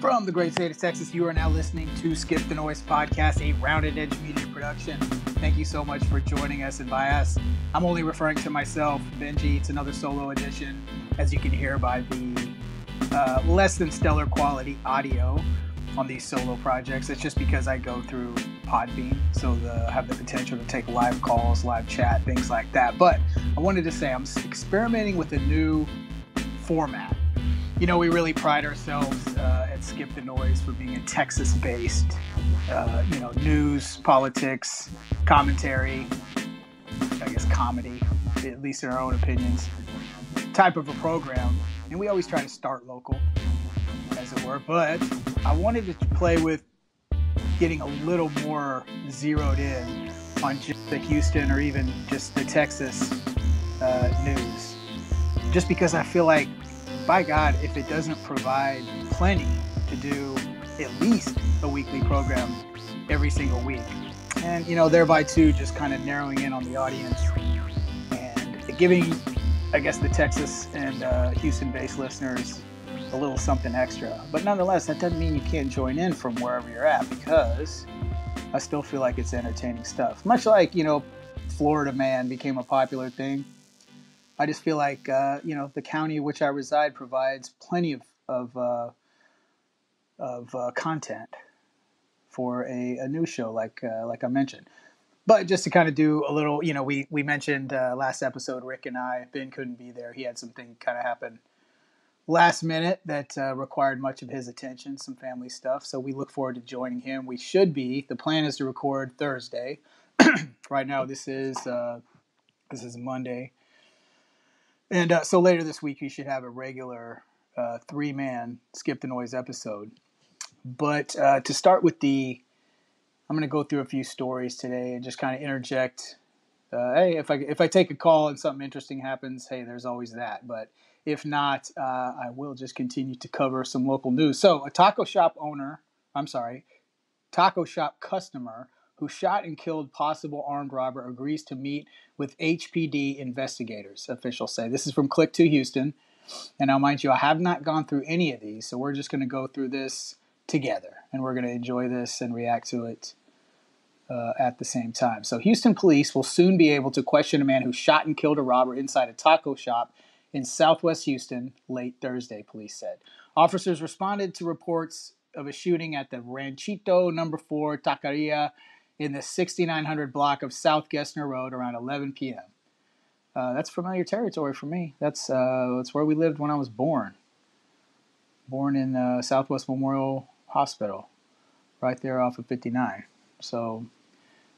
From the great state of Texas, you are now listening to Skip the Noise podcast, a Rounded Edge media production. Thank you so much for joining us. And by us, I'm only referring to myself, Benji. It's another solo edition, as you can hear by the less than stellar quality audio on these solo projects. It's just because I go through Podbean, so have the potential to take live calls, live chat, things like that. But I wanted to say I'm experimenting with a new format. You know, we really pride ourselves at Skip the Noise for being a Texas-based, news, politics, commentary, I guess comedy, at least in our own opinions, type of a program. And we always try to start local, as it were. But I wanted to play with getting a little more zeroed in on just the Houston or even just the Texas news. Just because I feel like, by God, if it doesn't provide plenty to do at least a weekly program every single week. And, thereby too, just kind of narrowing in on the audience and giving, I guess, the Texas and Houston-based listeners a little something extra. But nonetheless, that doesn't mean you can't join in from wherever you're at, because I still feel like it's entertaining stuff. Much like, Florida Man became a popular thing. I just feel like, the county in which I reside provides plenty of content for a news show, like I mentioned. But just to kind of do a little, we mentioned last episode, Rick and I, Ben couldn't be there. He had something kind of happen last minute that required much of his attention, some family stuff. So we look forward to joining him. The plan is to record Thursday. Right now, this is Monday. And so later this week, you should have a regular 3-man Skip the Noise episode. But to start with I'm going to go through a few stories today and just kind of interject. Hey, if I take a call and something interesting happens, hey, there's always that. But if not, I will just continue to cover some local news. So a taco shop customer who shot and killed possible armed robber agrees to meet with HPD investigators, officials say. This is from Click to Houston. And now, mind you, I have not gone through any of these, so we're just going to go through this together. And we're going to enjoy this and react to it at the same time. So Houston police will soon be able to question a man who shot and killed a robber inside a taco shop in southwest Houston late Thursday, police said. Officers responded to reports of a shooting at the Ranchito No. 4 Taqueria in the 6900 block of South Gessner Road around 11 p.m. That's familiar territory for me. That's where we lived when I was born. Born in Southwest Memorial Hospital, right there off of 59. So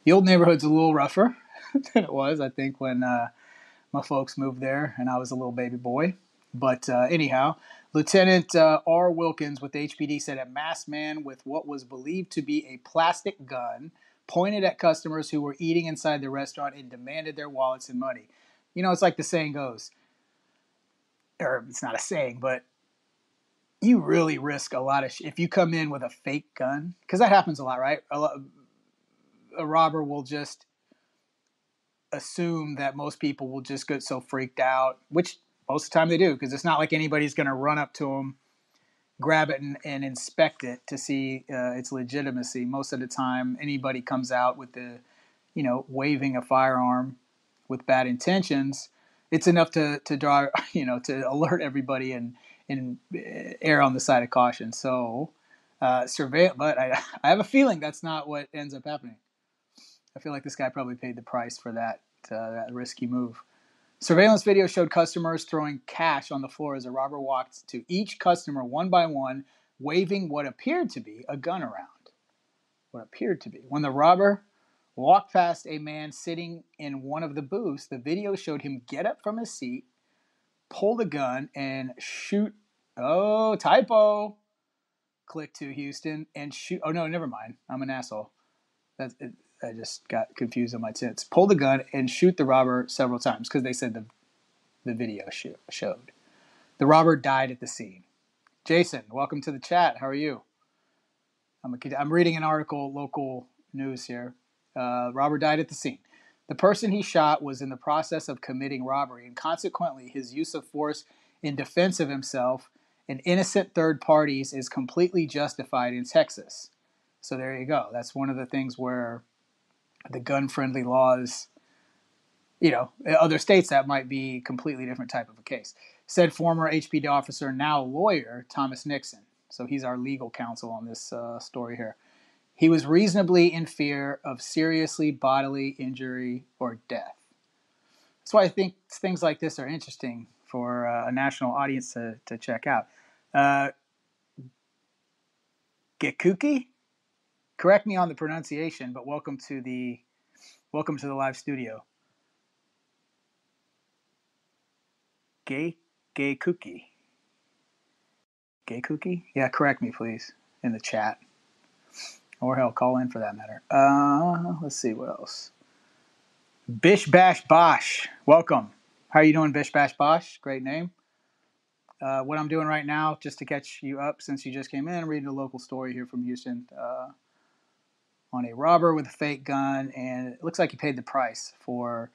the old neighborhood's a little rougher than it was, I think, when my folks moved there and I was a little baby boy. But anyhow, Lieutenant R. Wilkins with HPD said a masked man with what was believed to be a plastic gun pointed at customers who were eating inside the restaurant and demanded their wallets and money. It's like the saying goes, or it's not a saying, but you really risk a lot of if you come in with a fake gun, because that happens a lot, right? A robber will just assume that most people will just get so freaked out, which most of the time they do, because it's not like anybody's going to run up to them, grab it and inspect it to see its legitimacy. Most of the time, anybody comes out with waving a firearm with bad intentions. It's enough to draw, to alert everybody and err on the side of caution. So, but I have a feeling that's not what ends up happening. I feel like this guy probably paid the price for that risky move. Surveillance video showed customers throwing cash on the floor as a robber walked to each customer one by one, waving what appeared to be a gun around. When the robber walked past a man sitting in one of the booths, the video showed him get up from his seat, pull the gun, and shoot. Oh, typo. Click to Houston and shoot. Oh, no, never mind. I'm an asshole. I just got confused on my tits. Pull the gun and shoot the robber several times, because they said the video showed. The robber died at the scene. Jason, welcome to the chat. How are you? I'm reading an article, local news here. Robber died at the scene. The person he shot was in the process of committing robbery, and consequently his use of force in defense of himself and innocent third parties is completely justified in Texas. So there you go. That's one of the things where the gun-friendly laws, other states that might be completely different type of a case. Said former HPD officer, now lawyer, Thomas Nixon. So he's our legal counsel on this story here. He was reasonably in fear of seriously bodily injury or death. That's why I think things like this are interesting for a national audience to check out. Gekuki? Correct me on the pronunciation, but welcome to the live studio. Gay cookie. Gay cookie? Yeah, correct me please in the chat. Or hell, call in for that matter. Let's see what else. Bish Bash Bosh. Welcome. How are you doing, Bish Bash Bosh? Great name. What I'm doing right now, just to catch you up since you just came in, I'm reading a local story here from Houston on a robber with a fake gun, and it looks like he paid the price for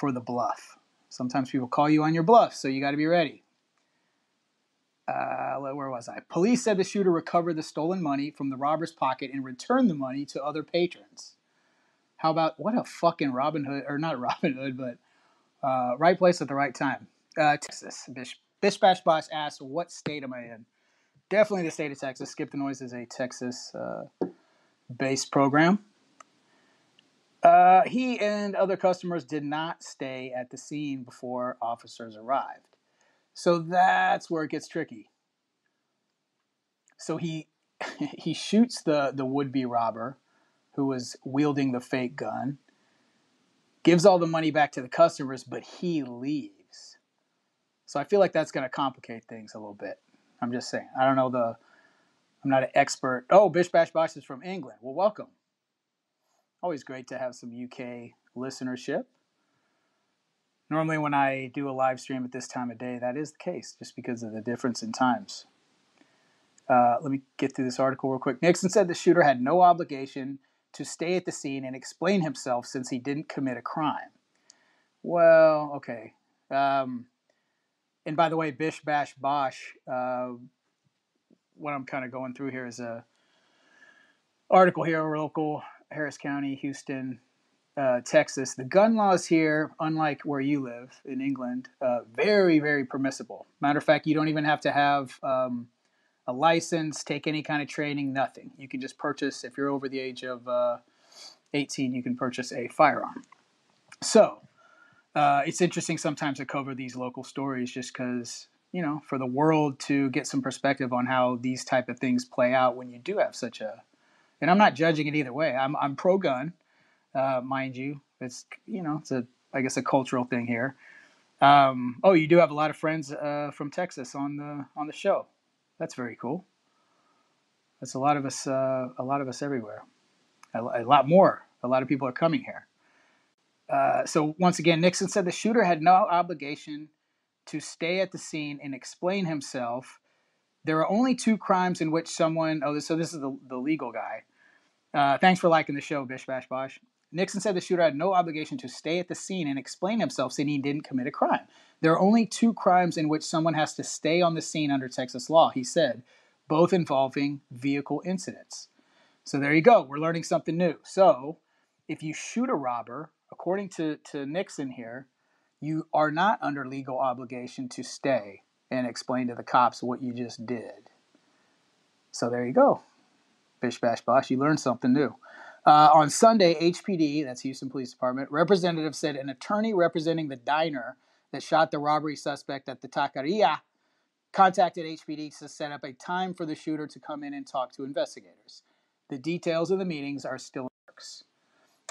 the bluff. Sometimes people call you on your bluff, so you got to be ready. Where was I? Police said the shooter recovered the stolen money from the robber's pocket and returned the money to other patrons. How about, what a fucking Robin Hood, or not Robin Hood, but right place at the right time. Texas. Bish Bash Bosh asked, what state am I in? Definitely the state of Texas. Skip the Noise is a Texas-based program. He and other customers did not stay at the scene before officers arrived. So that's where it gets tricky. So he shoots the would-be robber who was wielding the fake gun, gives all the money back to the customers, but he leaves. So I feel like that's going to complicate things a little bit. I'm just saying. I don't know I'm not an expert. Oh, Bish Bash Bosh is from England. Well, welcome. Always great to have some UK listenership. Normally when I do a live stream at this time of day, that is the case, just because of the difference in times. Let me get through this article real quick. Nixon said the shooter had no obligation to stay at the scene and explain himself since he didn't commit a crime. Well, okay. And by the way, Bish Bash Bosh, what I'm kind of going through here is a article here, local, Harris County, Houston, Texas. The gun laws here, unlike where you live in England, very, very permissible. Matter of fact, you don't even have to have a license, take any kind of training, nothing. You can just purchase, if you're over the age of 18, you can purchase a firearm. So it's interesting sometimes to cover these local stories just because, for the world to get some perspective on how these type of things play out when you do have such a, and I'm not judging it either way. I'm pro-gun, mind you. It's, it's I guess a cultural thing here. You do have a lot of friends from Texas on the show. That's very cool. That's a lot of us everywhere. A lot more. A lot of people are coming here. So once again, Nixon said the shooter had no obligation to stay at the scene and explain himself. There are only two crimes in which someone... so this is the legal guy. Thanks for liking the show, Bish Bash Bosh. Nixon said the shooter had no obligation to stay at the scene and explain himself, saying he didn't commit a crime. There are only two crimes in which someone has to stay on the scene under Texas law, he said, both involving vehicle incidents. So there you go. We're learning something new. So if you shoot a robber, according to Nixon here, you are not under legal obligation to stay and explain to the cops what you just did. So there you go. Bish Bash Bosh, you learned something new. On Sunday, HPD, that's Houston Police Department, representative said an attorney representing the diner that shot the robbery suspect at the Taqueria contacted HPD to set up a time for the shooter to come in and talk to investigators. The details of the meetings are still in the works.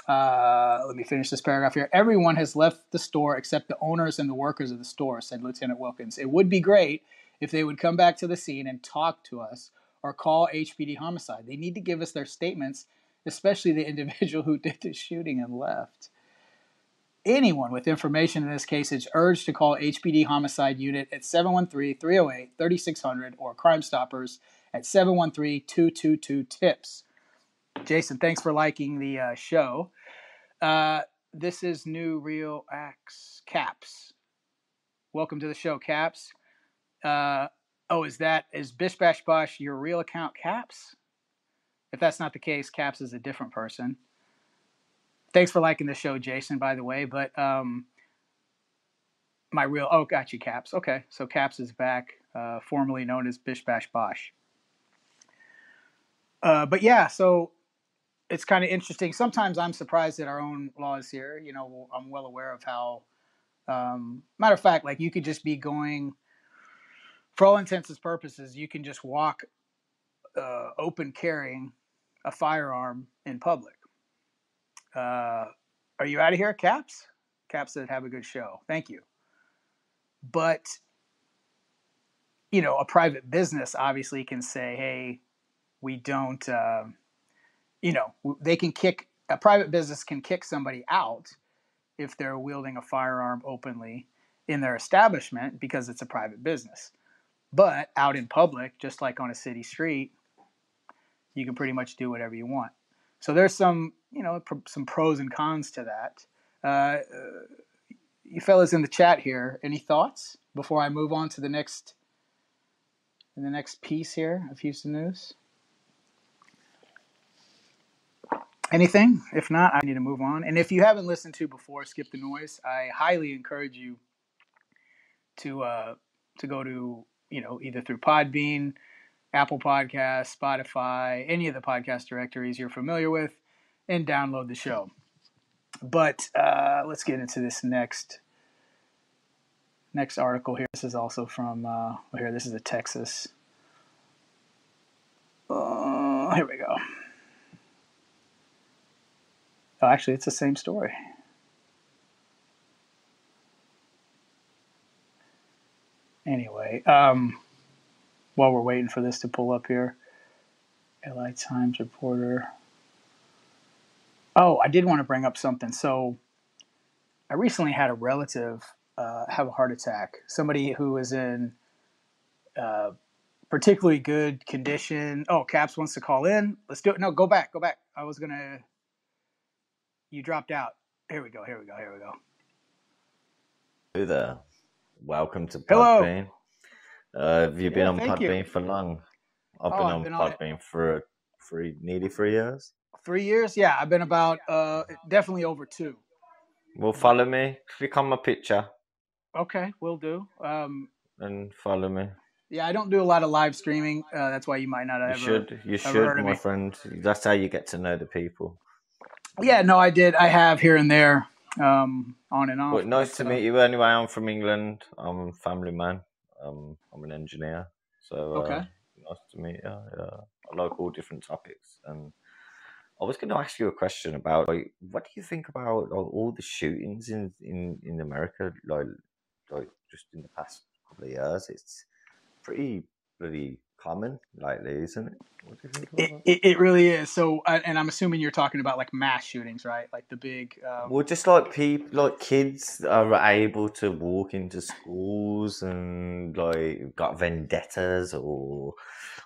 Let me finish this paragraph here. Everyone has left the store except the owners and the workers of the store, said Lieutenant Wilkins. It would be great if they would come back to the scene and talk to us or call HPD homicide. They need to give us their statements, especially the individual who did the shooting and left. Anyone with information in this case is urged to call HPD Homicide Unit at 713-308-3600 or Crime Stoppers at 713-222-TIPS. Jason, thanks for liking the show. This is New Real Acts, Kapz. Welcome to the show, Kapz. Oh, is Bish Bash Bosh your real account, Kapz? If that's not the case, Kapz is a different person. Thanks for liking the show, Jason, by the way. But got you, Kapz. Okay, so Kapz is back, formerly known as Bish Bash Bosh. But yeah, so it's kind of interesting. Sometimes I'm surprised at our own laws here. You know, I'm well aware of how. Matter of fact, like you could just be going, for all intents and purposes, you can just walk open carrying a firearm in public. Are you out of here, Kapz? Kapz said, "Have a good show." Thank you. But you know, a private business obviously can say, "Hey, we don't." You know, a private business can kick somebody out if they're wielding a firearm openly in their establishment because it's a private business. But out in public, just like on a city street, you can pretty much do whatever you want. So there's some pros and cons to that. You fellas in the chat here, any thoughts before I move on to the next piece here of Houston news? Anything? If not, I need to move on. And if you haven't listened to before, Skip the Noise, I highly encourage you to go to, either through Podbean, Apple Podcasts, Spotify, any of the podcast directories you're familiar with, and download the show. But let's get into this next article here. This is also from here. This is a Texas. Here we go. Oh, actually, it's the same story. Anyway, while we're waiting for this to pull up here, LA Times reporter. Oh, I did want to bring up something. So I recently had a relative have a heart attack. Somebody who was in particularly good condition. Oh, Kapz wants to call in. Let's do it. No, go back. I was going to... You dropped out. Here we go. Hey there. Welcome to Podbean. Have you been on Podbean for long? I've been on Podbean for nearly 3 years. 3 years? Yeah, I've been about definitely over 2. Well, follow me. Click on my picture. Okay, will do. And follow me. Yeah, I don't do a lot of live streaming. That's why you might not have You should, my friend. That's how you get to know the people. Yeah, no, I did. I have here and there, on and off. But nice to meet you. Anyway, I'm from England. I'm a family man. I'm an engineer. So okay. Nice to meet you. Yeah. I like all different topics. And I was going to ask you a question about, like, what do you think about all the shootings in America, like just in the past couple of years? It's pretty bloody common lately, isn't it? What do you think about that? It really is. So, and I'm assuming you're talking about like mass shootings, right? Like the big. Well, just like people, like kids are able to walk into schools and like got vendettas, or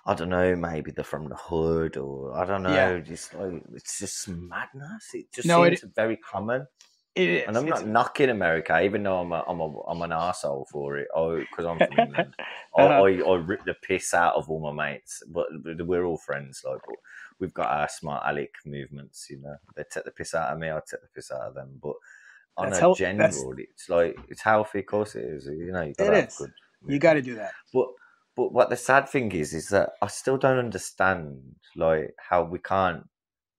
I don't know, maybe they're from the hood, or I don't know. Yeah. Just like it's just madness. It just seems very common. It is. And I'm not knocking America, even though I'm an arsehole for it, because I'm from England. I rip the piss out of all my mates, but we're all friends. Like, we've got our smart aleck movements, They take the piss out of me, I take the piss out of them. But on a general, it's like, it's healthy, of course it is. You gotta have good. You got to do that. But what the sad thing is that I still don't understand, like, how we can't.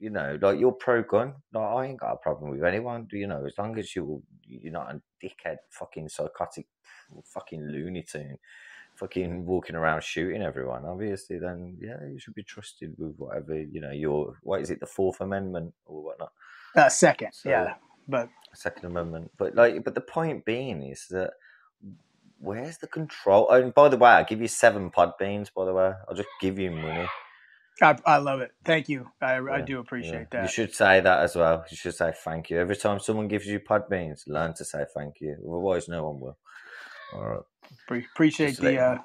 Like, you're pro-gun. Like, I ain't got a problem with anyone. As long as you're not a dickhead, fucking psychotic, fucking Looney Tune, fucking walking around shooting everyone, obviously, then, yeah, you should be trusted with whatever, what is it, the Fourth Amendment or whatnot? Second, so, yeah. But Second Amendment. But the point being is that where's the control? And by the way, I'll give you 7 Podbeans, by the way. I'll just give you money. I love it. Thank you. I do appreciate that. You should say that as well. You should say thank you. Every time someone gives you Podbeans, learn to say thank you. Otherwise, no one will. All right. Appreciate the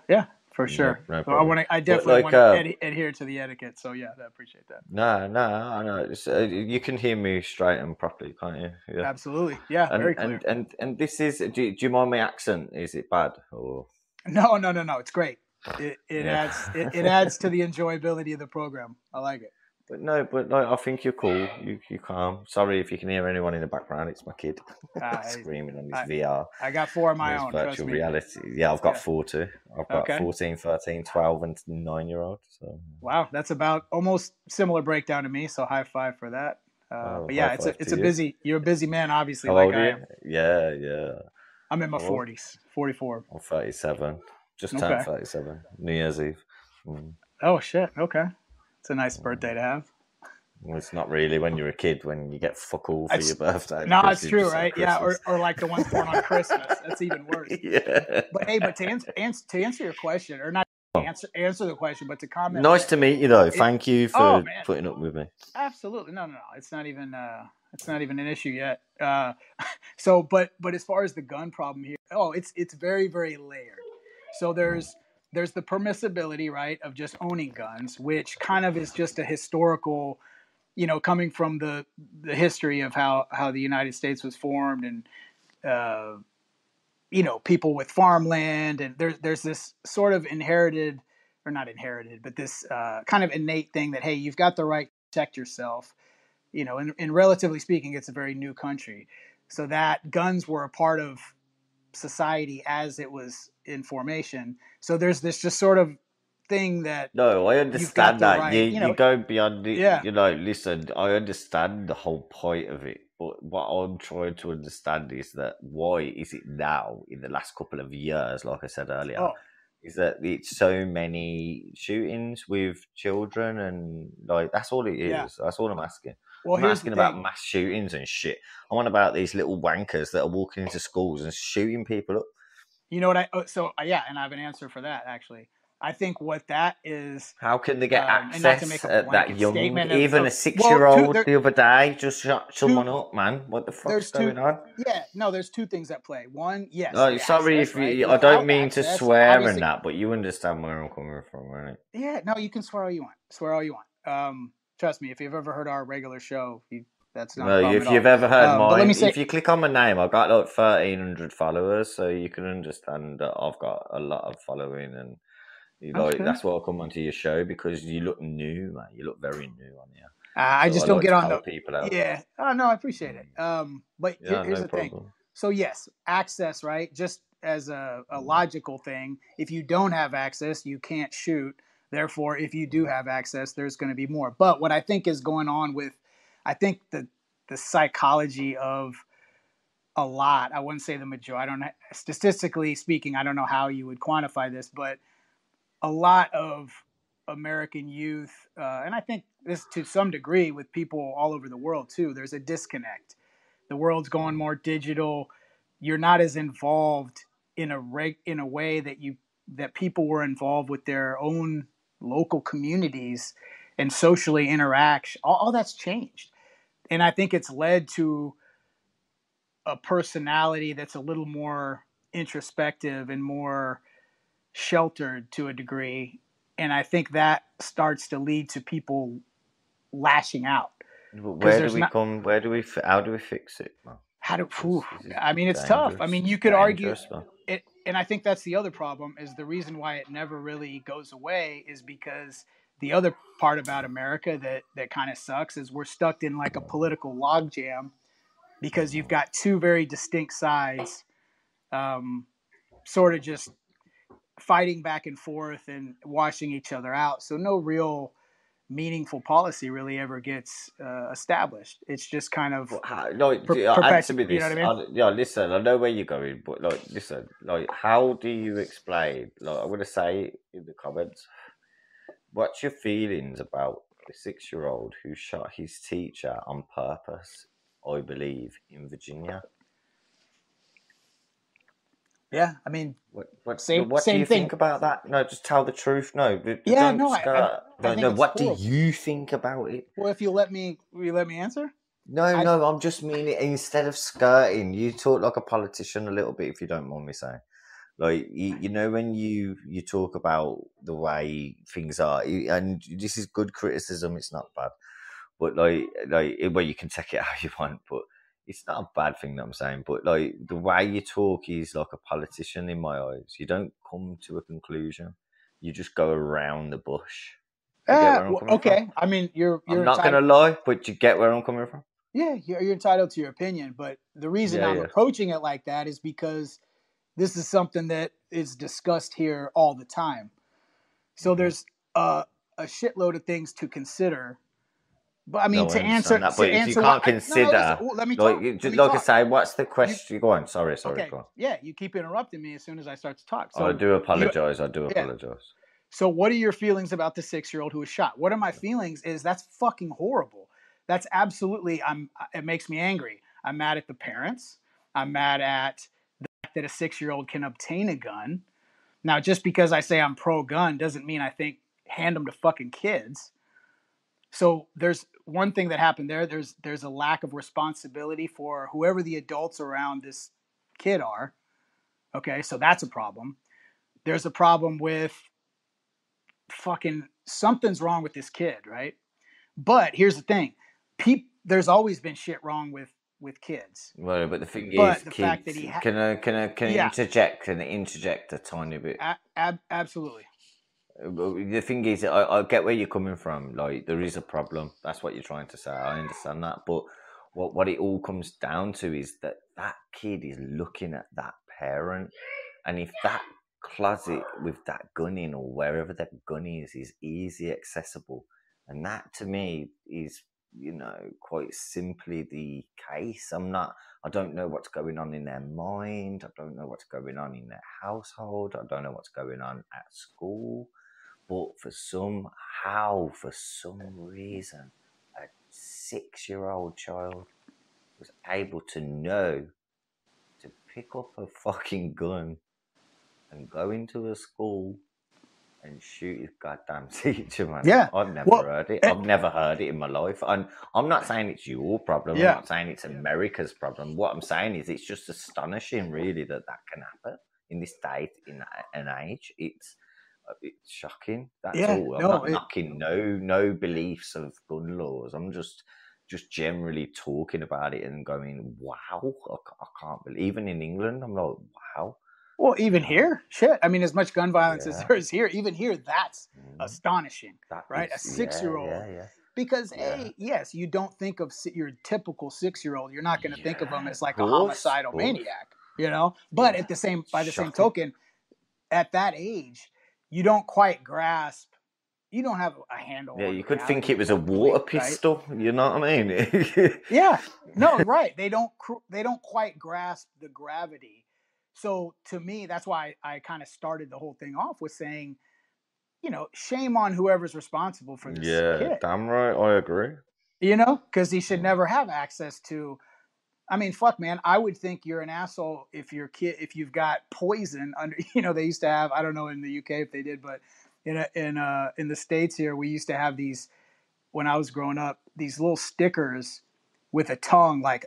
for sure. No so I definitely want to adhere to the etiquette. So yeah, I appreciate that. No, I know. You can hear me straight and properly, can't you? Yeah. Absolutely. Yeah, very clear. And this is. Do you mind my accent? Is it bad or? No. It's great. It adds to the enjoyability of the program. I like it. But no, I think you're cool. You calm. Sorry if you can hear anyone in the background. It's my kid screaming on his VR. I got 4 of my own. Virtual reality. Yeah, I've got 4 too. I've got 14, 13, 12, and 9-year-old. So wow, that's about almost similar breakdown to me. So high five for that. But yeah, it's a busy. You're a busy man, obviously. How old are you? Yeah. I'm in my 40s, 44. I'm 37. Just turned 37. New Year's Eve. Oh shit! Okay, it's a nice birthday to have. Well, it's not really when you're a kid when you get fuck all for your birthday. No, it's true, right? Yeah, or like the ones born on Christmas. That's even worse. Yeah. But hey, to answer your question, or not answer the question, but to comment. Nice to meet you, though. Thank you for putting up with me. Absolutely, no. It's not even an issue yet. So, but as far as the gun problem here, it's very, very layered. So there's the permissibility, right, of just owning guns, which kind of is just a historical, coming from the history of how the United States was formed, and people with farmland, and there's this sort of inherited, or not inherited, but this kind of innate thing that, hey, you've got the right to protect yourself. And relatively speaking, it's a very new country, so that guns were a part of society as it was in formation. So there's this just sort of thing that I understand that right, you go beyond it. Listen, I understand the whole point of it, but what I'm trying to understand is that why is it now in the last couple of years, like I said earlier, is that it's so many shootings with children, and like that's all it is. That's all I'm asking. Well, I'm asking about mass shootings and shit. I want about these little wankers that are walking into schools and shooting people up. You know what and I have an answer for that, actually. I think what that is... How can they get access at that young... Even a 6-year-old the other day just shot someone up, man. What the fuck's going on? Yeah, no, there's 2 things at play. One, yes. Oh, sorry if you... Right? I don't mean to swear and that, but you understand where I'm coming from, right? Yeah, no, you can swear all you want. Trust me, if you've ever heard our regular show, that's not a problem if you've ever heard mine, if you click on my name, I've got like 1,300 followers, so you can understand that I've got a lot of following, and that's why I come onto your show, because you look new, man. You look very new on here. I just don't get on the people out. Yeah. Oh no, I appreciate it. But here's the thing. So yes, access, right? Just as a logical thing, if you don't have access, you can't shoot. Therefore, if you do have access, there's going to be more. But what I think is going on with, I think the psychology of a lot, I wouldn't say the majority, statistically speaking, I don't know how you would quantify this, but a lot of American youth, and I think this to some degree with people all over the world too, there's a disconnect. The world's going more digital. You're not as involved in a way that people were involved with their own local communities and socially interact. All that's changed. And I think it's led to a personality that's a little more introspective and more sheltered to a degree. And I think that starts to lead to people lashing out. How do we fix it? It's tough. I mean, you could argue it, and I think that's the other problem, is the reason why it never really goes away is because the other part about America that kind of sucks is we're stuck in like a political logjam, because you've got 2 very distinct sides, sort of just fighting back and forth and washing each other out. So no real meaningful policy really ever gets established. It's just kind of answer me this. You know what I mean? Listen, I know where you're going, but listen, how do you explain? I'm going to say in the comments, what's your feelings about the 6-year-old who shot his teacher on purpose? I believe in Virginia. Yeah, I mean, what do you think about that? No, just tell the truth. No, what do you think about it? Well, if you let me answer. No, I'm just meaning instead of skirting, you talk like a politician a little bit, if you don't mind me saying. Like when you talk about the way things are, and this is good criticism. It's not bad, but where you can take it how you want, but. It's not a bad thing that I'm saying, but the way you talk is like a politician in my eyes. You don't come to a conclusion. you just go around the bush. You get where I'm coming okay. from? I mean, you're I'm not entitled. gonna lie, but you get where I'm coming from. Yeah, you're entitled to your opinion, but the reason I'm approaching it like that is because this is something that is discussed here all the time. So there's a shitload of things to consider. But I mean, I understand that. But if you can't consider, let me talk. I say, what's the question? Go on. Sorry. Okay. Go on. Yeah, you keep interrupting me as soon as I start to talk. So I do apologize. So what are your feelings about the 6-year-old who was shot? What are my feelings is that's fucking horrible. That's absolutely, it makes me angry. I'm mad at the parents. I'm mad at the fact that a 6-year-old can obtain a gun. Now, just because I say I'm pro-gun doesn't mean I think hand them to fucking kids. So there's one thing that happened there. There's a lack of responsibility for whoever the adults around this kid are. Okay, so that's a problem. There's a problem with fucking something's wrong with this kid, right? But here's the thing. There's always been shit wrong with kids. Well, but the thing is, the kids, fact that can I interject? Can I interject a tiny bit? Absolutely. The thing is, I get where you're coming from. Like, there is a problem. That's what you're trying to say. I understand that. But what it all comes down to is that kid is looking at that parent. And if that closet with that gun in or wherever that gun is easy accessible, and that to me is, quite simply the case. I don't know what's going on in their mind. I don't know what's going on in their household. I don't know what's going on at school. But for some reason, a 6-year-old child was able to know to pick up a fucking gun and go into a school and shoot his goddamn teacher, man. Yeah. I've never heard it. I've never heard it in my life. And I'm not saying it's your problem. Yeah. I'm not saying it's America's problem. What I'm saying is it's just astonishing, really, that can happen in this state, in an age. It's shocking. That's all. I'm not knocking no beliefs of gun laws. I'm just generally talking about it and going, wow, I can't believe. Even in England, I'm like, wow. Well, even here, shit. I mean, as much gun violence as there is here, even here, that's astonishing, right? A 6-year-old. Yeah. Because yes, you don't think of your typical 6-year-old. You're not going to think of them as like a homicidal maniac, But at the same token, at that age, you don't quite grasp. You don't have a handle. Yeah, you could think it was a water pistol. Right? You know what I mean? Yeah. No, right. They don't quite grasp the gravity. So to me, that's why I kind of started the whole thing off with saying, shame on whoever's responsible for this kid. Yeah, damn right. I agree. Because he should never have access to. I mean, fuck, man. I would think you're an asshole if you've got poison under. They used to have. I don't know in the UK if they did, but in the States here, we used to have these when I was growing up. These little stickers with a tongue, like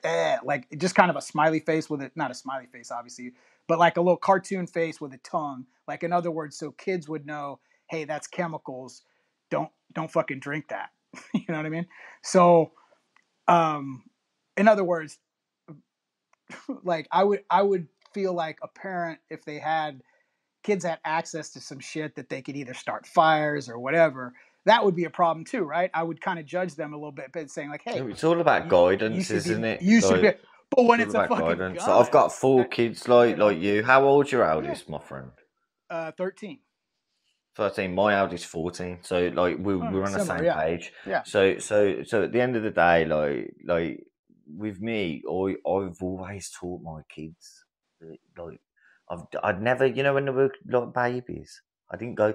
just kind of a smiley face with it. Not a smiley face, obviously, but like a little cartoon face with a tongue. Like, in other words, so kids would know, hey, that's chemicals. Don't fucking drink that. You know what I mean? So, in other words, like I would feel like a parent if they had kids had access to some shit that they could either start fires or whatever. That would be a problem too, right? I would kind of judge them a little bit, but saying like, "Hey, it's all about guidance, isn't it? You should be." But when it's a fucking guidance. So I've got 4 kids like you. How old's your eldest, my friend? 13. 13. My eldest 14. So like we're on the same page. Yeah. So at the end of the day, like with me, I've always taught my kids like I'd never, when they were like babies, I didn't go,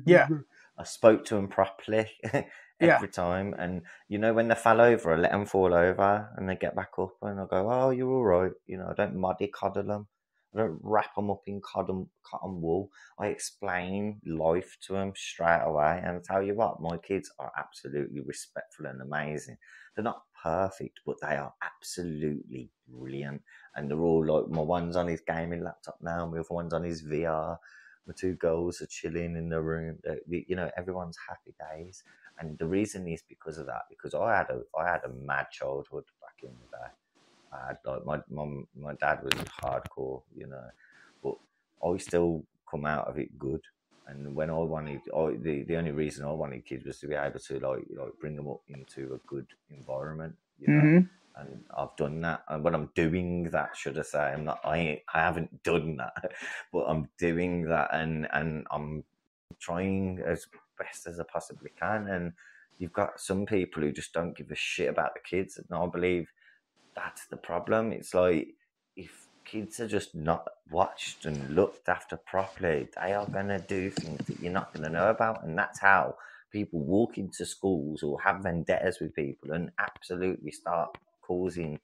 yeah. I spoke to them properly every time. And, when they fell over, I let them fall over and they get back up and I go, oh, you're all right. I don't coddle them. I don't wrap them up in cotton wool. I explain life to them straight away. And I tell you what, my kids are absolutely respectful and amazing. They're not perfect, but they are absolutely brilliant. And they're all like, my one's on his gaming laptop now, my other one's on his VR. My 2 girls are chilling in the room. Everyone's happy days. And the reason is because of that, because I had a mad childhood back in the day. I had, like, my dad was hardcore, but I still come out of it good. And when the only reason I wanted kids was to be able to like bring them up into a good environment, you know. Mm-hmm. And I've done that. And when I'm doing that, should I say, I haven't done that, but I'm doing that, and I'm trying as best as I possibly can. And you've got some people who just don't give a shit about the kids, and I believe that's the problem. It's like, if kids are just not watched and looked after properly, they are going to do things that you're not going to know about. And that's how people walk into schools or have vendettas with people and absolutely start causing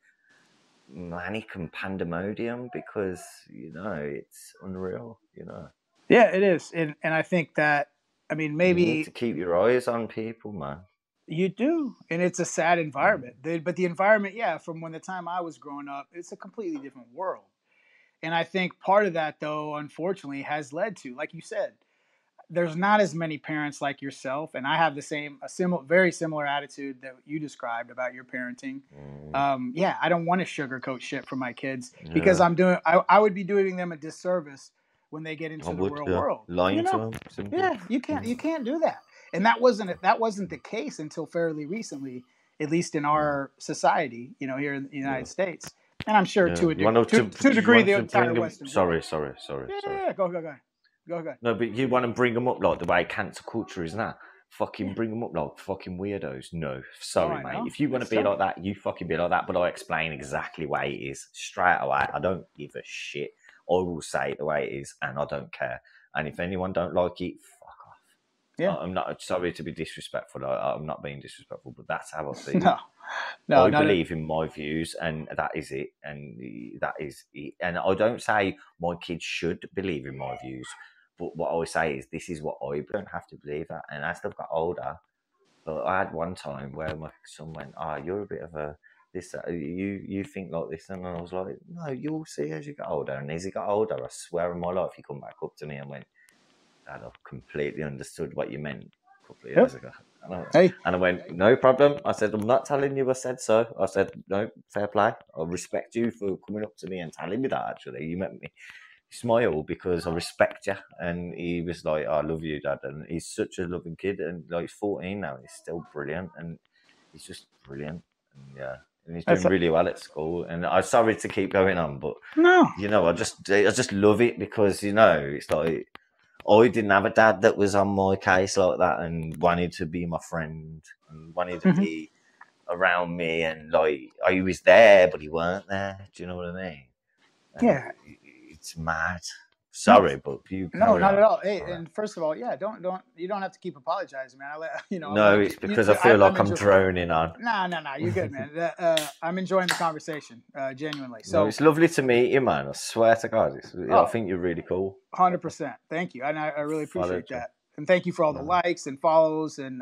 manic and pandemonium, because, you know, it's unreal, you know. Yeah, it is. And I think that, I mean, maybe you need to keep your eyes on people, man. You do, and it's a sad environment. But the environment, yeah, from when the time I was growing up, it's a completely different world. And I think part of that, though, unfortunately, has led to, like you said, there's not as many parents like yourself, and I have very similar attitude that you described about your parenting. Yeah, I don't want to sugarcoat shit for my kids, because I would be doing them a disservice when they get into the real world. Lying to them. Simple. Yeah, you can't do that. And that wasn't the case until fairly recently, at least in our society, you know, here in the United States. And I'm sure to a degree the entire Western world. Sorry. Yeah, go ahead. No, but you want to bring them up like the way cancel culture is now. Fucking bring them up like fucking weirdos. No, sorry, mate. If you want to be like that, you fucking be like that. But I explain exactly the way it is straight away. I don't give a shit. I will say it the way it is, and I don't care. And if anyone don't like it, fuck off. Yeah. I'm not sorry to be disrespectful. I'm not being disrespectful, but that's how I see it. No, I believe in my views, and that is it. And that is it. And I don't say my kids should believe in my views, but what I always say is, this is what I don't have to believe that. And as they've got older, but I had one time where my son went, you're a bit of a this. You think like this, and I was like, no, you'll see as you get older. And as he got older, I swear on my life, he come back up to me and went, Dad, I've completely understood what you meant a couple of years ago. And I went, no problem. I said, I'm not telling you I said so. I said, no, fair play. I respect you for coming up to me and telling me that, actually. You made me smile because I respect you. And he was like, I love you, Dad. And he's such a loving kid. And like, he's 14 now. He's still brilliant. And he's just brilliant. And yeah. And he's doing really well at school. And I'm sorry to keep going on, but no, you know, I just love it, because, you know, it's like, I didn't have a dad that was on my case like that and wanted to be my friend and wanted to be around me, and like, I was there, but he weren't there. Do you know what I mean? And yeah, it's mad. Sorry, but you. No, not at all. Hey, and first of all, yeah, you don't have to keep apologizing, man. No, it's because I feel like I'm droning on. No, you're good, man. I'm enjoying the conversation, genuinely. So it's lovely to meet you, man. I swear to God, I think you're really cool. 100%. Thank you, and I really appreciate that. And thank you for all the likes and follows. And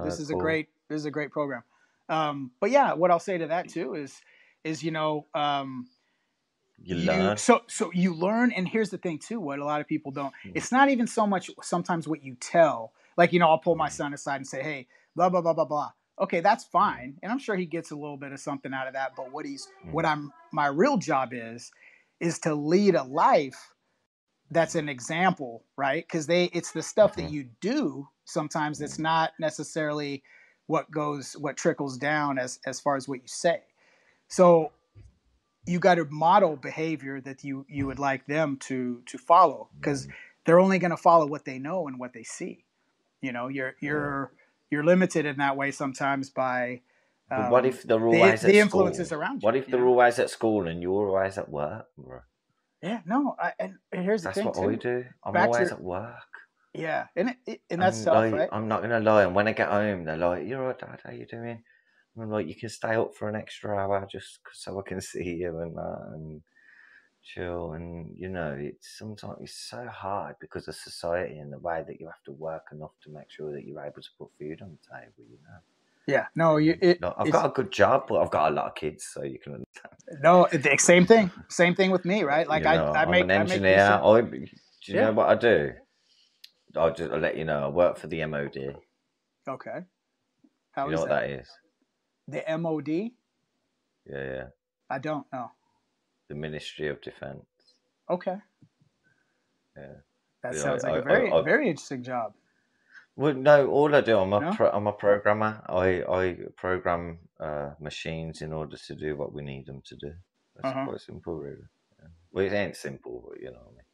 this is cool. This is a great program. But yeah, what I'll say to that too is you know. You learn. So you learn, and here's the thing too, what a lot of people don't. It's not even so much sometimes what you tell. Like, you know, I'll pull my son aside and say, hey, blah, blah, blah, blah, blah. Okay, that's fine. And I'm sure he gets a little bit of something out of that. But my real job is to lead a life that's an example, right? Because it's the stuff that you do sometimes that's not necessarily what trickles down as far as what you say. So you got to model behavior that you would like them to follow, because they're only going to follow what they know and what they see. You know, you're limited in that way sometimes by but what if they're always the influences school? Around you. What if they're always at school and you're always at work, bro? Yeah, no, and here's the thing. That's what I do. I'm always at work. Yeah, and that's tough, like, right? I'm not gonna lie. And when I get home, they're like, "You're all right, Dad? How you doing?" I'm like, "You can stay up for an extra hour just so I can see you and chill." And you know, sometimes it's so hard because of society and the way that you have to work enough to make sure that you're able to put food on the table. You know. Yeah, no, I've got a good job, but I've got a lot of kids, so you can understand. No, same thing with me, right? Like, you know, I'm an engineer. Do you know what I do? I'll let you know. I work for the MOD. Okay. How you know what that is? The MOD? Yeah. I don't know. The Ministry of Defence. Okay. Yeah. That Yeah, sounds like a very, very interesting job. Well, no, all I do, No? I'm a programmer. I program machines in order to do what we need them to do. That's Uh-huh. quite simple, really. Yeah. Well, it ain't simple, but you know what I mean.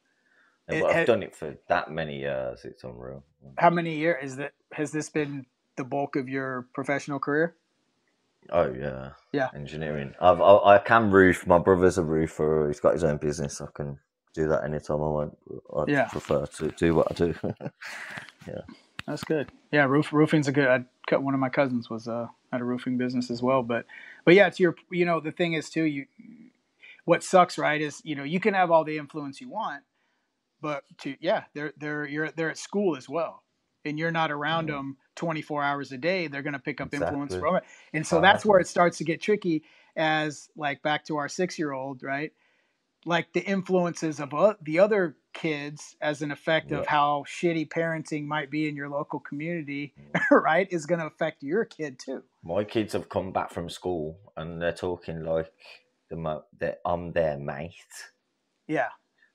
It, But I've ha, done it for that many years. It's unreal. how many years has this been the bulk of your professional career? Oh yeah, Yeah. engineering. I can roof. My brother's a roofer. He's got his own business. I can do that anytime I want. I'd prefer to do what I do. Yeah, that's good. Yeah, roofing's a good. One of my cousins was had a roofing business as well. But yeah, it's your. The thing is too. What sucks, right? Is you can have all the influence you want, but they're at school as well, and you're not around them 24 hours a day. They're going to pick up influence from it, and so that's where it starts to get tricky. As like back to our 6-year-old, right? Like the influences of the other kids as an effect of how shitty parenting might be in your local community, right, is going to affect your kid too. My kids have come back from school and they're talking like that I'm their mate. Yeah.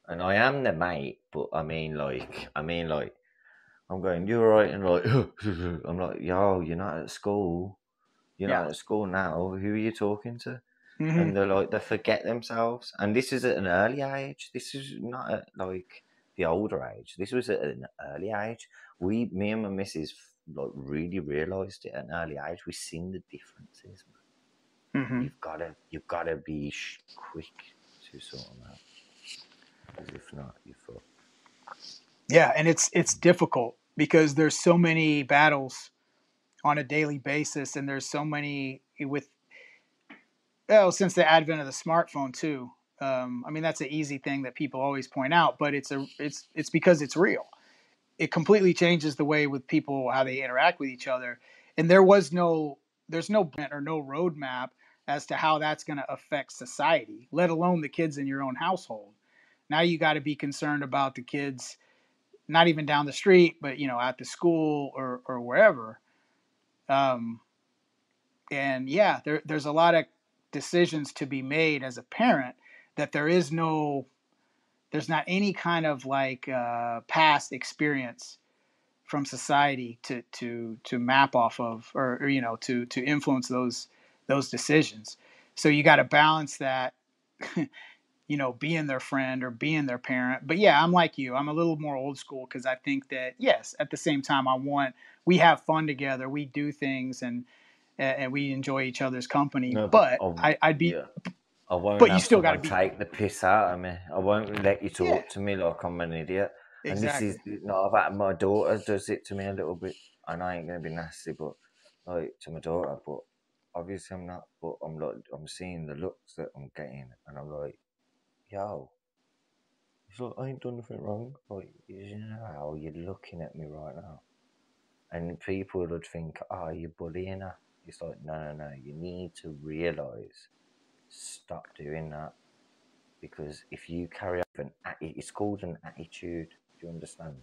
And I am their mate, but I mean like I'm going, you're right, and like I'm like, yo, you're not at school. You're not at school now. Who are you talking to? Mm-hmm. And they're like, they forget themselves. And this is at an early age. This is not at like the older age. This was at an early age. Me and my missus like really realised it at an early age. We've seen the differences. Mm-hmm. You've gotta be quick to sort them out. Because if not, you fall. Yeah, and it's difficult because there's so many battles on a daily basis, and there's so many since the advent of the smartphone too. I mean, that's an easy thing that people always point out, but it's because it's real. It completely changes the way with people how they interact with each other, and there's no roadmap as to how that's going to affect society, let alone the kids in your own household. Now you got to be concerned about the kids, not even down the street, but at the school or wherever. And yeah, there's a lot of decisions to be made as a parent that there's not any kind of like past experience from society to map off of or to influence those decisions. So you got to balance that, being their friend or being their parent. But yeah, I'm like you. I'm a little more old school because I think that, yes, at the same time, we have fun together. We do things and we enjoy each other's company. No, but I'd be. Yeah. I won't but you still got to take the piss out of me. I won't let you talk to me like I'm an idiot. Exactly. And this is not my daughter does it to me a little bit, and I ain't gonna be nasty, but like to my daughter. But obviously I'm not. But I'm seeing the looks that I'm getting, and I'm like, yo, it's like I ain't done nothing wrong. Like, you know how you're looking at me right now, and people would think, oh, you're bullying her. It's like, no. You need to realise. Stop doing that, because if you carry up it's called an attitude. Do you understand?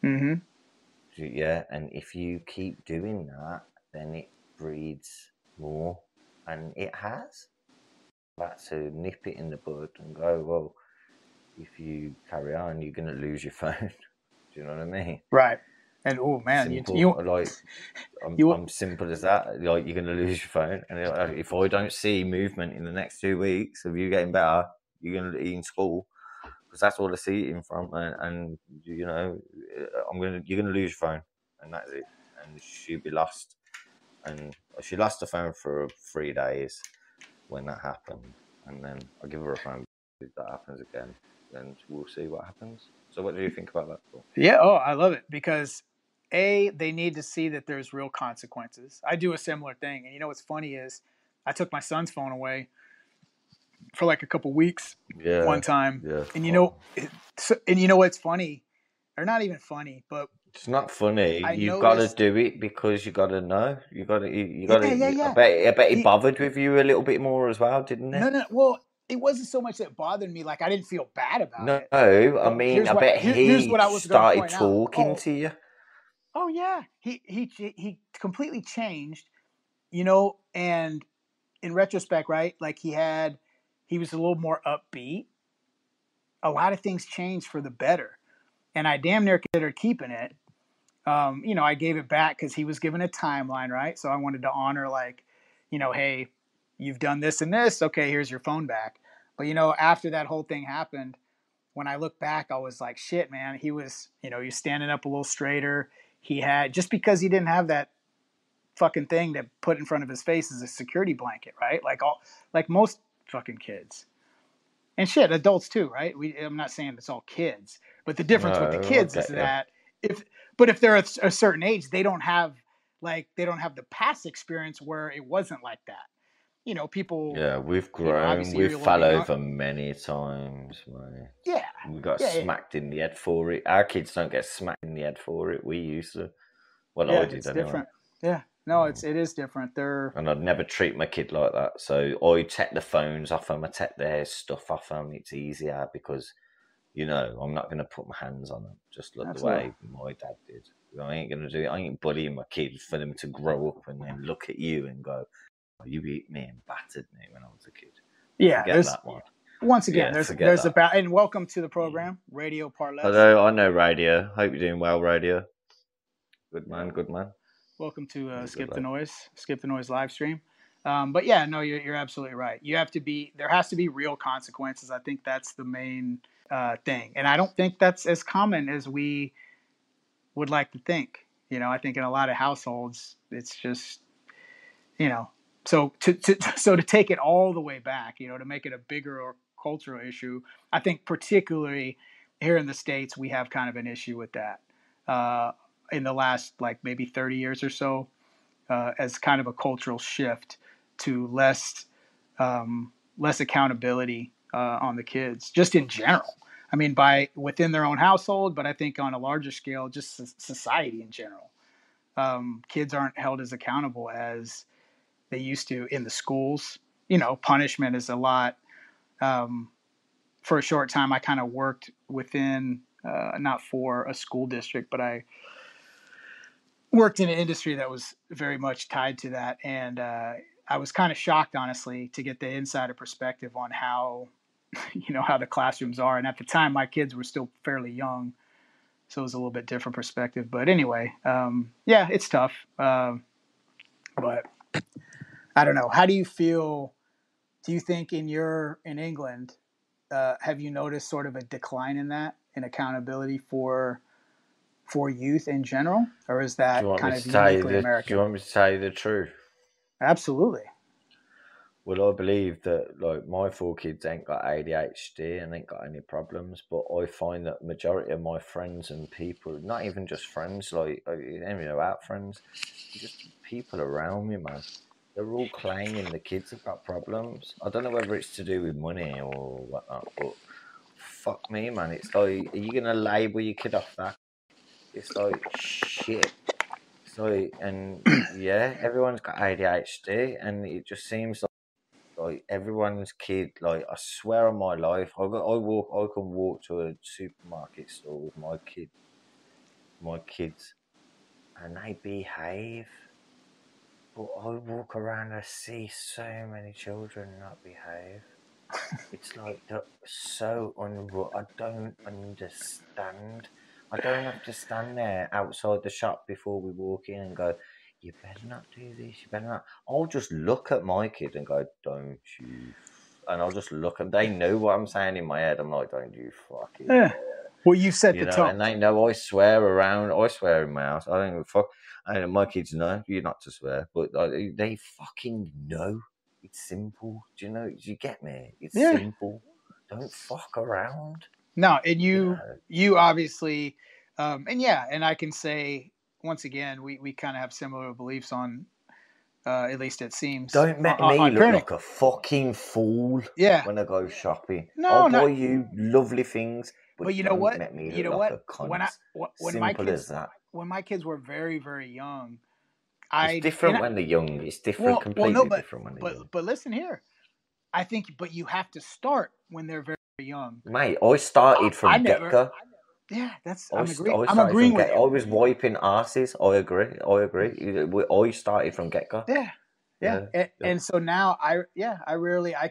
Mm-hmm. Yeah, and if you keep doing that, then it breeds more, and it has. That's to nip it in the bud and go, well, if you carry on, you're going to lose your phone. Do you know what I mean? Right. And oh man, simple, I'm simple as that. Like, you're going to lose your phone, and if I don't see movement in the next 2 weeks of you getting better, you're going to eat in school, because that's all I see in front. And you're going to lose your phone, and that's it. And she'll be lost. And she lost the phone for 3 days when that happened, and then I give her a phone. If that happens again, then we'll see what happens. So, what do you think about that? Yeah. Oh, I love it because. They need to see that there's real consequences. I do a similar thing. And what's funny is I took my son's phone away for like a couple weeks one time. Yeah. And what's funny, or not even funny, but it's not funny. You've got to do it because you got to know. You got to. Yeah. I bet he bothered with you a little bit more as well, didn't it? No. Well, it wasn't so much that it bothered me. Like, I didn't feel bad about it. No, I mean, I bet he started talking to you. Oh yeah, he completely changed, and in retrospect, right? Like he was a little more upbeat. a lot of things changed for the better. And I damn near considered keeping it. I gave it back because he was given a timeline, right? So I wanted to honor, like, hey, you've done this and this. Okay, here's your phone back. But, after that whole thing happened, when I look back, I was like, shit, man, he was standing up a little straighter. He had, just because he didn't have that fucking thing to put in front of his face as a security blanket, right? Like most fucking kids. And shit, adults too, right? I'm not saying it's all kids, but the difference with the kids is that if they're at a certain age, they don't have the past experience where it wasn't like that. People. Yeah, we've grown. We've fell over many times, man. Yeah. We got smacked in the head for it. Our kids don't get smacked in the head for it. We used to. Well, I did it's anyway. Different. Yeah. No, it is different. And I'd never treat my kid like that. So I take the phones off them. I take their stuff off them. It's easier because, I'm not going to put my hands on them just like Absolutely. The way my dad did. I ain't going to do it. I ain't bullying my kids for them to grow up and then look at you and go, oh, you beat me and battered me when I was a kid. Yeah. Forget that one. Once again, there's about, and welcome to the program, Radio Parlay. Hello, I know Radio. Hope you're doing well, Radio. Good man. Welcome to Skip the Noise live stream. But yeah, no, you're absolutely right. There has to be real consequences. I think that's the main thing. And I don't think that's as common as we would like to think. I think in a lot of households, it's just, so to take it all the way back, to make it a bigger or cultural issue, I think particularly here in the States, we have kind of an issue with that. In the last maybe 30 years or so, as kind of a cultural shift to less accountability on the kids, just in general. I mean, within their own household, but I think on a larger scale, just society in general. Kids aren't held as accountable as they used to in the schools. Punishment is a lot. For a short time, I kind of worked within, not for a school district, but I worked in an industry that was very much tied to that. And I was kind of shocked, honestly, to get the insider perspective on how, how the classrooms are. And at the time, my kids were still fairly young. So it was a little bit different perspective. But anyway, it's tough. But I don't know. How do you feel? Do you think in England, have you noticed sort of a decline in accountability for youth in general, or is that kind of uniquely American? Do you want me to tell you the truth? Absolutely. Well, I believe that my 4 kids ain't got ADHD and ain't got any problems, but I find that majority of my friends and people, not even just friends, out friends, just people around me, man, they're all claiming the kids have got problems. I don't know whether it's to do with money or whatnot, but fuck me, man. It's like, are you gonna label your kid off that? It's like, shit. And yeah, everyone's got ADHD, and it just seems like everyone's kid, I swear on my life, I can walk to a supermarket store with my kids, and they behave. But I walk around, I see so many children not behave. It's so unreal. I don't understand. I don't have to stand there outside the shop before we walk in and go, you better not do this, you better not. I'll just look at my kid and go, don't you. And I'll just look at them. They know what I'm saying in my head. I'm like, don't you fucking. Yeah. Well, you set the tone. And they know I swear in my house. I don't give a fuck. And my kids know you're not to swear, but they fucking know. It's simple. Do you know? Do you get me? It's simple. Don't fuck around. No, and you obviously, and I can say once again, we kind of have similar beliefs on, at least it seems. Don't make me look like a fucking fool. Yeah. When I go shopping, no, I'll buy you lovely things, but you know what? Make me look like a cunt. When my kids were very, very young, it's different when they're young. It's different, completely different when they're young. But listen here, I think, but you have to start when they're very young. Mate, I started from get-go. Yeah, I'm agreeing with you. I was wiping asses. I agree. I started from get-go. Yeah. And so now I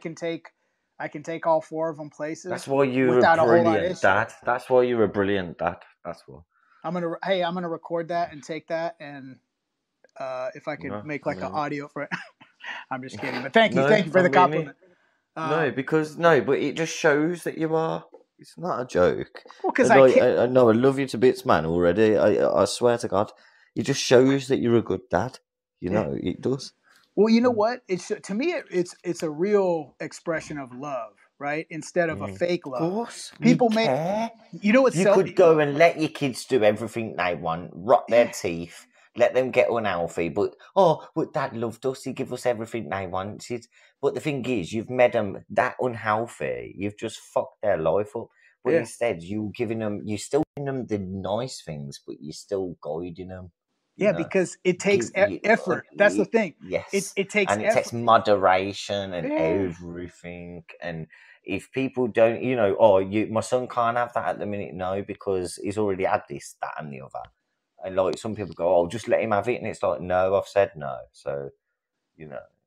can take I can take all 4 of them places. That's why you're without a a whole lot of brilliant issue. dad. That's why you're a brilliant dad. That's why. I'm gonna record that and take that, and if I could make like an audio for it. I'm just kidding, but thank you for the compliment. But it just shows that you are. It's not a joke. Well, because I know I love you to bits, man. Already, I swear to God, it just shows that you're a good dad. You know, it does. Well, you know what? To me, it's a real expression of love, right? Instead of a fake love. Of course, people care. You know what? You could go and let your kids do everything they want, rot their teeth, let them get unhealthy. But Dad loved us. He gave us everything they wanted. But the thing is, you've made them that unhealthy. You've just fucked their life up. But instead, you're still giving them the nice things, but you're still guiding them. Yeah, because it takes effort. That's the thing. Yes, it takes and it takes moderation and everything. And if people don't, my son can't have that at the minute, no, because he's already had this, that, and the other. And like some people go, just let him have it, and it's like, no, I've said no. So,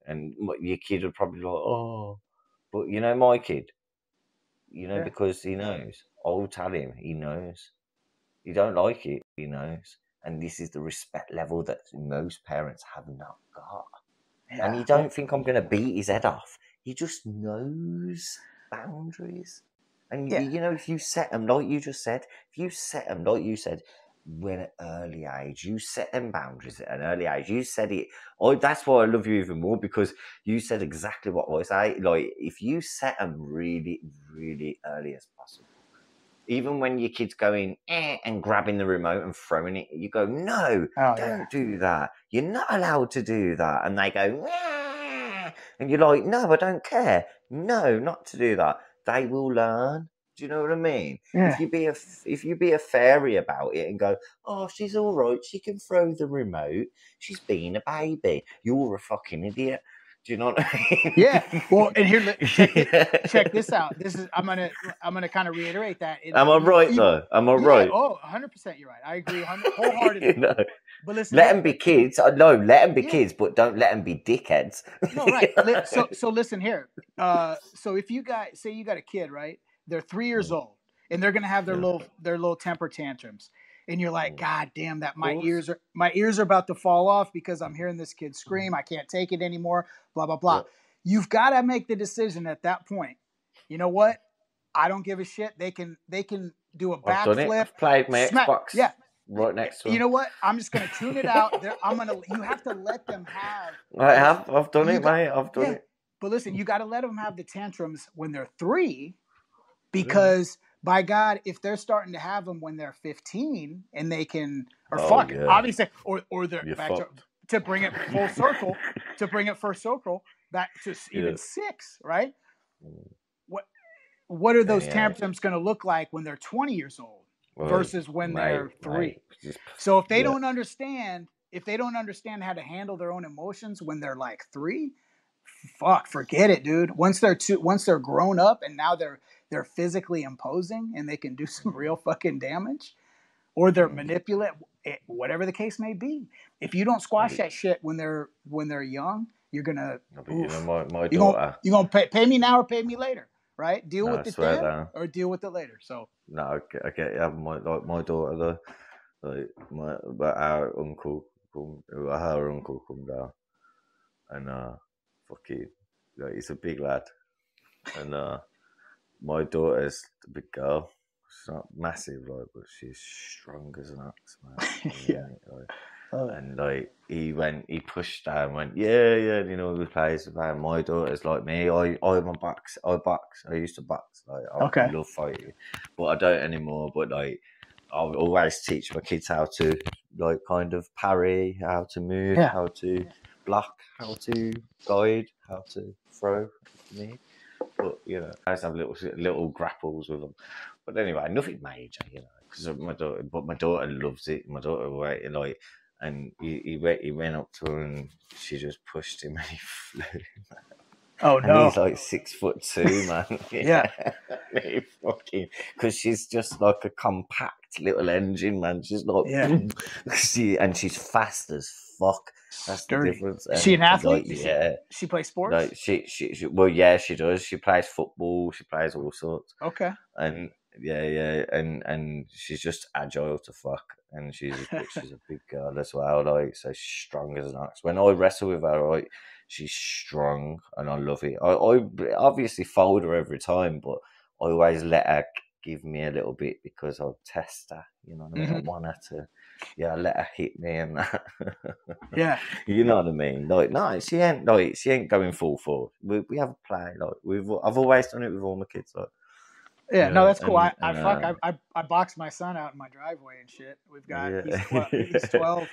and your kid would probably be like, but my kid, because he knows. I'll tell him, he knows. He don't like it, he knows. And this is the respect level that most parents have not got. Yeah. And you don't think I'm going to beat his head off. He just knows boundaries. And, if you set them, like you just said, when at an early age, you set them boundaries at an early age. You said it. That's why I love you even more, because you said exactly what I say. Like, if you set them really, really early as possible, even when your kid's going and grabbing the remote and throwing it, you go, no, don't do that. You're not allowed to do that. And they go, and you're like, no, I don't care. No, not to do that. They will learn. Do you know what I mean? Yeah. If you be a fairy about it and go, she's all right, she can throw the remote, she's being a baby, you're a fucking idiot. Do you know what I mean? Yeah. Well, and here, check this out. I'm gonna kind of reiterate that. Am I right though? Am I right? Oh, 100% you're right. I agree wholeheartedly. But listen, let them be kids. No, let them be kids, but don't let them be dickheads. No, right. So listen here. So if you got a kid, right? They're 3 years old, and they're gonna have their little temper tantrums. And you're like, God damn, that my ears are about to fall off because I'm hearing this kid scream. I can't take it anymore. Blah blah blah. Yeah. You've got to make the decision at that point. You know what? I don't give a shit. They can do a backflip. I've played my Xbox. Yeah. Right next to them. You know what? I'm just gonna tune it out. You have to let them have. I've done it, mate. I've done it. But listen, you got to let them have the tantrums when they're 3, because. By God, if they're starting to have them when they're 15 and they can, obviously, or they're back to bring it full circle, back to even 6, right? What are those tantrums going to look like when they're 20 years old versus when they're 3? So if they don't understand, how to handle their own emotions when they're like 3, forget it, dude. Once they're grown up and now they're physically imposing and they can do some real fucking damage, or they're manipulate, whatever the case may be. If you don't squash that shit when they're young, you're gonna. My daughter. You're gonna pay me now or pay me later, right? Deal with it then or deal with it later. So no, I get my daughter though, our uncle come down and fucking he's a big lad and my daughter's a big girl. She's not massive, but she's strong as an ox, man. And he pushed her and went, yeah, we plays about. My daughter's like me. I box. I used to box. I love fighting, but I don't anymore. But I always teach my kids how to kind of parry, how to move, how to block, how to guide, how to throw. But I just have little grapples with them. But anyway, nothing major, because my daughter loves it. My daughter and he went up to her and she just pushed him and he flew. Oh no! And he's 6'2", man. Yeah. Because she's just like a compact little engine, man. She's like, and she's fast as fuck. That's the Dirty. difference. Is she an athlete? Like, She plays sports? Like she well, yeah, she does. She plays football. She plays all sorts. Okay. And yeah, and she's just agile to fuck, and she's a big girl as well. Like, so she's strong as an ox. When I wrestle with her, right, she's strong, and I love it. I obviously fold her every time, but I always let her give me a little bit because I'll test her. You know what I mean? I want her to. Yeah, let her hit me and that. Yeah, you know what I mean. Like, no, she ain't going full force. We have a play. Like, I've always done it with all my kids. Like, yeah, no, that's cool. I boxed my son out in my driveway and shit. We've got he's 12,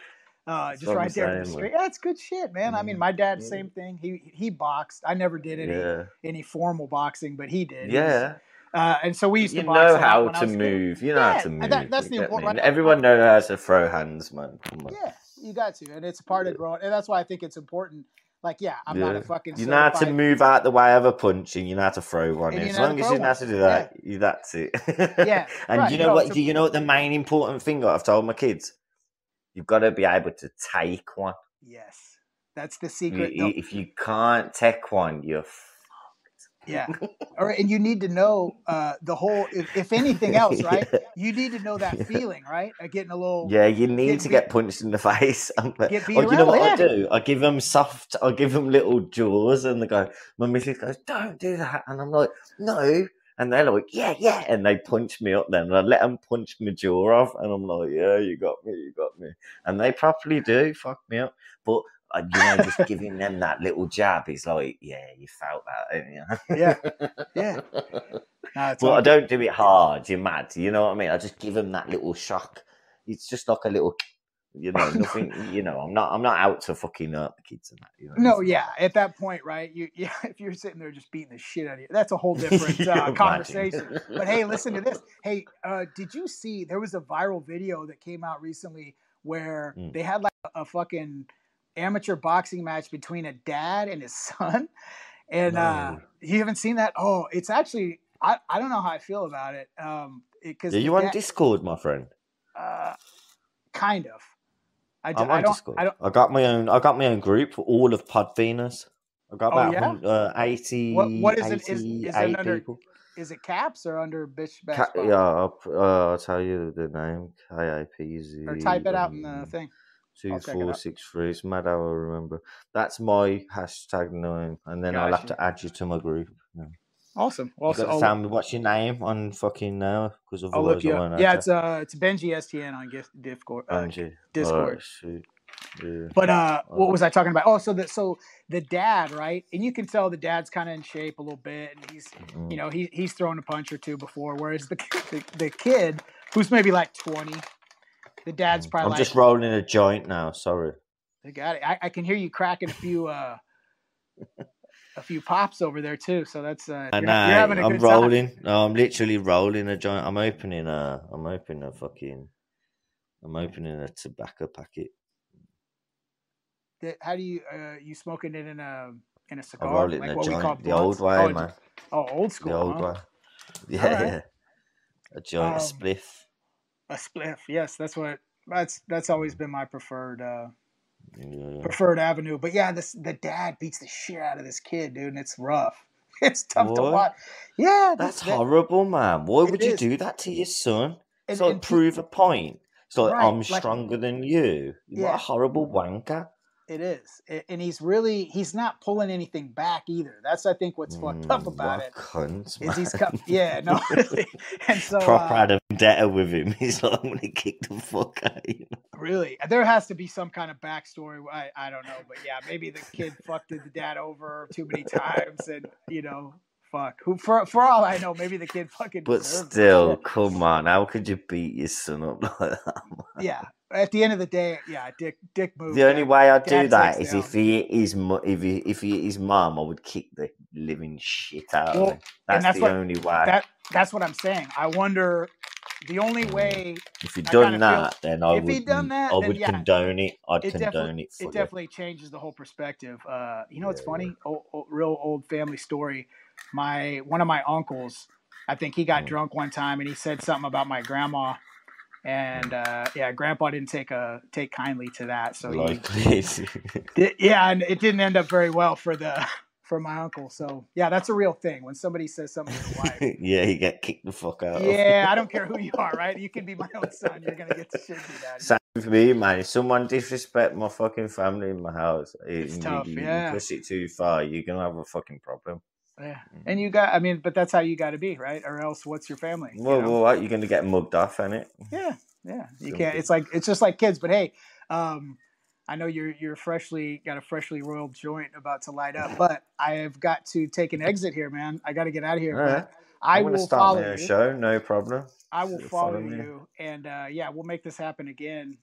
just right there in the street. Yeah, it's good shit, man. I mean, my dad, same thing. He boxed. I never did any formal boxing, but he did. Yeah. And so we used to box. You know how to move. You know how to move. That's the important. Right? Everyone knows how to throw hands, man. Come on. Yeah, you got to, and it's a part of growing. And that's why I think it's important. Like, I'm not a fucking. You know how to move out the way of a punch, and you know how to throw one. As long as you know how to do that, that's it. Yeah. And you know what? Do you know what the main important thing I've told my kids? You've got to be able to take one. Yes, that's the secret. If you can't take one, you're. Yeah. All right. And you need to know the whole, if anything else, right? You need to know that feeling, right? Getting a little. Yeah, you need to get punched in the face. Get beat you know what I do? I give them little jaws, and they go, my missus goes, don't do that. And I'm like, no. And they're like, yeah. And they punch me up then. And I let them punch my jaw off. And I'm like, yeah, you got me. And they properly do fuck me up. But just giving them that little jab is like, yeah, you felt that, didn't you? Yeah. No, but I don't do it hard. You're mad. You know what I mean? I just give them that little shock. It's just like a little, nothing. I'm not out to fucking hurt the kids and that. No, yeah. At that point, right? If you're sitting there just beating the shit out of you, that's a whole different conversation. But hey, listen to this. Hey, did you see? There was a viral video that came out recently where they had like a fucking amateur boxing match between a dad and his son, and you haven't seen that? Oh, it's actually I don't know how I feel about it. Because you on Discord, my friend? Kind of. I'm on Discord. I got my own group for all of Podbeaners. I got about 80. What is it? Is it under people. Is it Kapz or under Bitch? Yeah, I'll tell you the name. KAPZ. Or type it out in the thing. 2463. It's mad how I remember. That's my hashtag name, and then I'll have to add you to my group. Yeah. Awesome. Well, you got to tell me what's your name on fucking now, because otherwise I won't. Yeah, it's Benji STN on Discord. Benji. Discord. Yeah. But what was I talking about? Oh, so the dad, right? And you can tell the dad's kind of in shape a little bit, and he's he's thrown a punch or two before, whereas the kid who's maybe like 20. The dad's probably. I'm just rolling a joint now. Sorry. I got it. I can hear you cracking a few pops over there too. So that's. You're having a good I'm rolling. Time. No, I'm literally rolling a joint. I'm opening a tobacco packet. How do you smoking it in a cigar? I roll it in a joint. The old way, man. Oh, old school. The old way. Yeah. A joint, a spliff. A spliff, yes, that's always been my preferred avenue. But yeah, the dad beats the shit out of this kid, dude, and it's rough. It's tough to watch. Yeah, that's horrible, man. Why would you do that to your son? It's like prove a point. It's like I'm stronger than you. What a horrible wanker. It is, and he's not pulling anything back either. That's I think what's fucked up about it. Cunt, is he's no, really. And so proper had a vendetta with him. He's like, I'm gonna kick the fuck out of you. Really, there has to be some kind of backstory. I don't know, but yeah, maybe the kid fucked the dad over too many times, and fuck. Who for all I know, maybe the kid fucking. But still, come on, how could you beat your son up like that? Man? Yeah. At the end of the day, dick moves. The only way I'd do that is if he is mum, I would kick the living shit out of him. That's the only way. That's what I'm saying. I wonder. The only way. If he'd done that, then I would. I would condone it. I'd condone it. It definitely changes the whole perspective. It's funny. Real old family story. One of my uncles, I think he got drunk one time and he said something about my grandma. And yeah, Grandpa didn't take kindly to that. So likely. and it didn't end up very well for my uncle. So yeah, that's a real thing. When somebody says something to the wife, yeah, you get kicked the fuck out. Yeah, I don't care who you are, right? You can be my own son. You're gonna get the shit beat out of you. Same for me, man. If someone disrespect my fucking family in my house, It's tough. you Yeah, push it too far, you're gonna have a fucking problem. Yeah, and but that's how you got to be, right? Or else, what's your family? Well, what? You're gonna get mugged off, innit? Yeah. You can't. It's just like kids. But hey, I know you're got a freshly rolled joint about to light up, but I have got to take an exit here, man. I got to get out of here. But I will follow you. Show, no problem. I will follow you, and we'll make this happen again.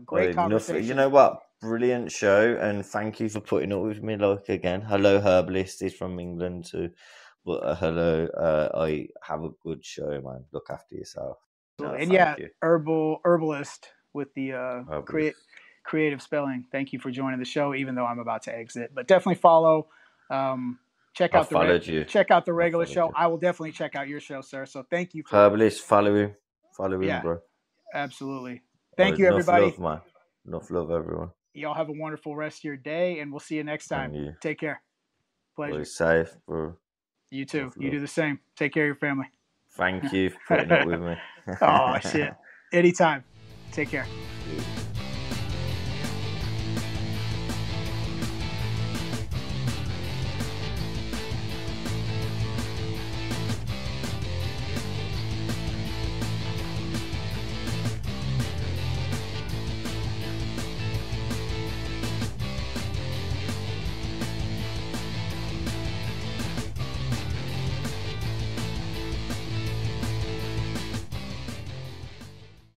Great conversation. You know what? Brilliant show, and thank you for putting up with me. Again, hello, Herbalist is from England too, but hello. I have a good show, man. Look after yourself. And herbalist with the creative spelling. Thank you for joining the show, even though I'm about to exit. But definitely follow. Check out the regular show. I will definitely check out your show, sir. So thank you. Herbalist, follow him, bro. Absolutely. Thank you, everybody. Enough love, man. Enough love, everyone. Y'all have a wonderful rest of your day, and we'll see you next time. Take care. Pleasure. Stay safe, bro. You too. You do the same. Take care of your family. Thank you for putting up with me. Oh, shit. Anytime. Take care. Dude.